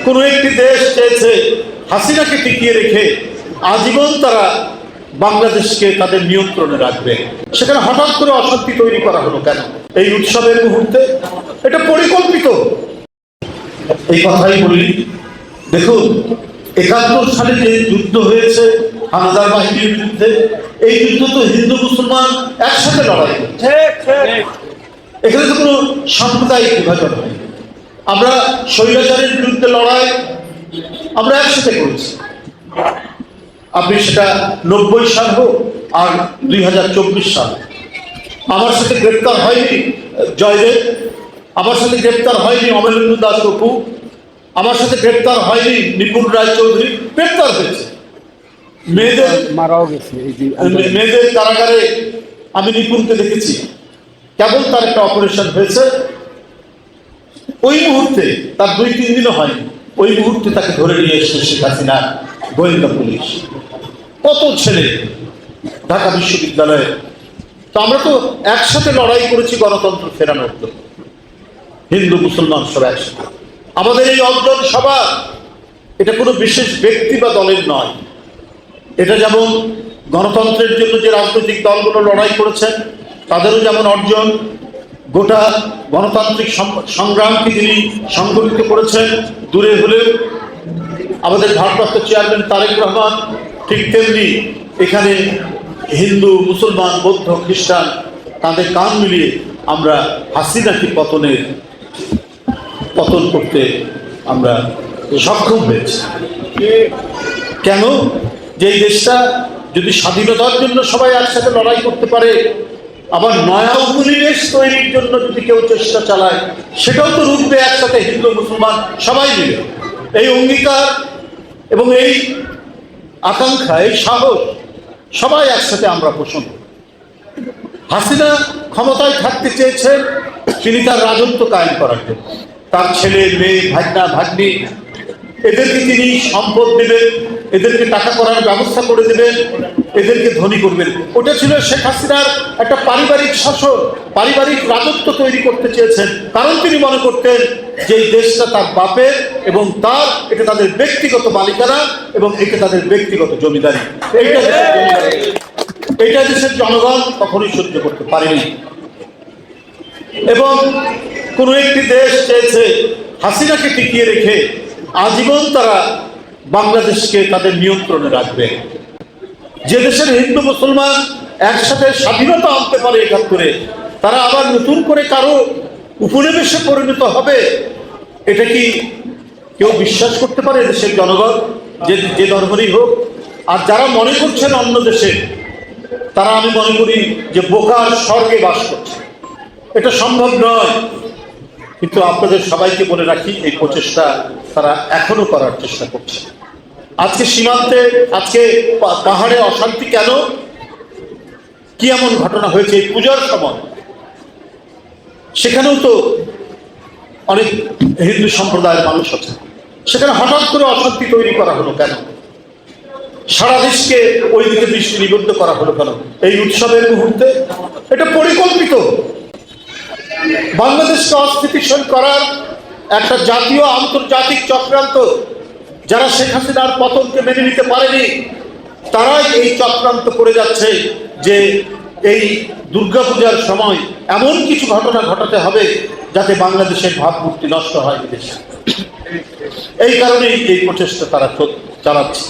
কোনো একটি দেশ চেয়েছে হাসিনাকে টিকিয়ে রেখে আজীবন তারা বাংলাদেশকে তাদের নিয়ন্ত্রণে রাখবে। সেখানে হঠাৎ করে অশান্তি তৈরি করা হলো কেন এই উৎসবের মুহূর্তে? এটা পরিকল্পিত। এই কথাই বলি, দেখুন ৭১ সালে যে যুদ্ধ হয়েছে হানাদার বাহিনীর বিরুদ্ধে, এই যুদ্ধ তো হিন্দু মুসলমান একসাথে লড়াই করছে। এখানে তো কোনো সাম্প্রদায়িক বিভাজন হয়। আমরা স্বৈরাচারের বিরুদ্ধে লড়াই আমরা একসাথে করেছি। আপনি সেটা ৯০ সাল হোক আর ২০২৪ সাল। আমার সাথে গ্রেপ্তার হয়নি জয়দেব, আমার সাথে গ্রেপ্তার হয়নি অমলেন্দু দাস অপু, আমার সাথে গ্রেপ্তার হয়নি নিপুণ রায় চৌধুরী। গ্রেপ্তার হয়েছে, মেয়েদের মারাও গেছে। মেয়েদের কারাগারে আমি নিপুণকে দেখেছি, কেবল তার একটা অপারেশন হয়েছে। ওই মুহূর্তে তার ২-৩ দিনও হয়নি, ওই মুহূর্তে তাকে ধরে নিয়ে এসেছে শেখ হাসিনার গোয়েন্দা পুলিশ। কত ছেলে ঢাকা বিশ্ববিদ্যালয়ে। তো আমরা তো একসাথে লড়াই করেছি গণতন্ত্র ফেরানোর জন্য, হিন্দু মুসলমান সব একসাথে। আমাদের এই অর্জন সবার, এটা কোনো বিশেষ ব্যক্তি বা দলের নয়। এটা যেমন গণতন্ত্রের জন্য যে রাজনৈতিক দলগুলো লড়াই করেছেন তাদেরও যেমন অর্জন, গোটা গণতান্ত্রিক সংগ্রামকে যিনি সংগঠিত করেছেন দূরে হলেও আমাদের ভারপ্রাপ্ত চেয়ারম্যান তারেক রহমান, ঠিক তেমনি এখানে হিন্দু মুসলমান বৌদ্ধ খ্রিস্টান তাদের কান মিলিয়ে আমরা হাসিনাকে পতন করতে আমরা সক্ষম হয়েছি। কেন? যে এই দেশটা যদি স্বাধীনতার জন্য সবাই একসাথে লড়াই করতে পারে, আবার নয়া উপনিবেশ তৈরির জন্য যদি কেউ চেষ্টা চালায়, সেটাও তো রুখবে একসাথে হিন্দু মুসলমান সবাই মিলে। এই অঙ্গীকার এবং এই আকাঙ্ক্ষা, এই সাহস সবাই একসাথে আমরা পোষণ করি। হাসিনা ক্ষমতায় থাকতে চেয়েছেন তিনি তার রাজত্ব কায়েম করার জন্য। তার ছেলে মেয়ে ভাগনা ভাগ্নি এদেরকে তিনি সম্পদ দেবেন, এদেরকে টাকা করার ব্যবস্থা করে দেবেন, এদেরকে ধনী করবেন। ওটা ছিল শেখ হাসিনার একটা পারিবারিক শাসন, পারিবারিক রাজত্ব তৈরি করতে চেয়েছেন। কারণ তিনি মনে করতেন যে এই দেশটা তার বাপের এবং এটা তাদের ব্যক্তিগত মালিকানা এবং এটা তাদের ব্যক্তিগত জমিদারি। এইটা দেশের জনগণ কখনোই সহ্য করতে পারেনি। এবং কোনো একটি দেশ চেয়েছে হাসিনাকে টিকিয়ে রেখে আজীবন তারা বাংলাদেশকে তাদের নিয়ন্ত্রণে রাখবে। যে দেশের হিন্দু মুসলমান একসাথে স্বাধীনতা আনতে পারে ৭১-এ, তারা আবার নতুন করে কারো উপনিবেশে পরিণত হবে, এটা কি কেউ বিশ্বাস করতে পারে দেশের জনগণ? যে ধর্মেরই হোক। আর যারা মনে করছেন অন্য দেশে, তারা আমি মনে করি যে বোকার স্বর্গে বাস করছে। এটা সম্ভব নয়। কিন্তু আপনাদের সবাইকে বলে রাখি, এই প্রচেষ্টা তারা এখনো করার চেষ্টা করছে। আজকে সীমান্তে, আজকে পাহাড়ে অশান্তি কেন? কি এমন ঘটনা হয়েছে এই পূজার সময়? সেখানেও তো অনেক হিন্দু সম্প্রদায়ের মানুষ আছে। সেখানে হঠাৎ করে অশান্তি তৈরি করা হলো কেন? সারা দেশকে ওই দিকে দৃষ্টি নিবদ্ধ করা হলো কেন এই উৎসবের মুহূর্তে? এটা পরিকল্পিত। বাংলাদেশকে অস্থিতিশীল করার একটা জাতীয় আন্তর্জাতিক চক্রান্ত। যারা শেখ হাসিনার পতনকে মেনে নিতে পারেনি, তারাই এই চক্রান্ত করে যাচ্ছে যে এই দুর্গাপূজার সময় এমন কিছু ঘটনা ঘটাতে হবে যাতে বাংলাদেশের ভাবমূর্তি নষ্ট হয় বিদেশে। এই কারণেই এই প্রচেষ্টা তারা চালাচ্ছে।